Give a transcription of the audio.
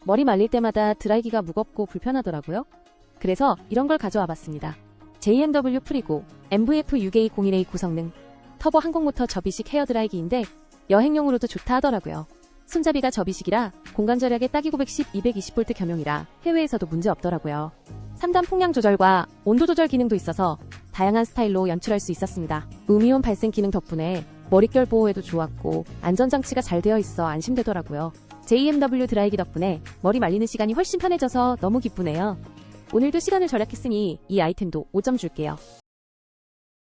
머리 말릴 때마다 드라이기가 무겁고 불편하더라고요. 그래서 이런 걸 가져와 봤습니다. JMW 프리고 MVF6A01A 고성능 터보 항공모터 접이식 헤어드라이기인데 여행용으로도 좋다 하더라고요. 손잡이가 접이식이라 공간 절약에 딱이 910, 220V 겸용이라 해외에서도 문제 없더라고요. 3단 풍량 조절과 온도 조절 기능도 있어서 다양한 스타일로 연출할 수 있었습니다. 음이온 발생 기능 덕분에 머릿결 보호에도 좋았고 안전장치가 잘 되어 있어 안심되더라고요. JMW 드라이기 덕분에 머리 말리는 시간이 훨씬 편해져서 너무 기쁘네요. 오늘도 시간을 절약했으니 이 아이템도 5점 줄게요.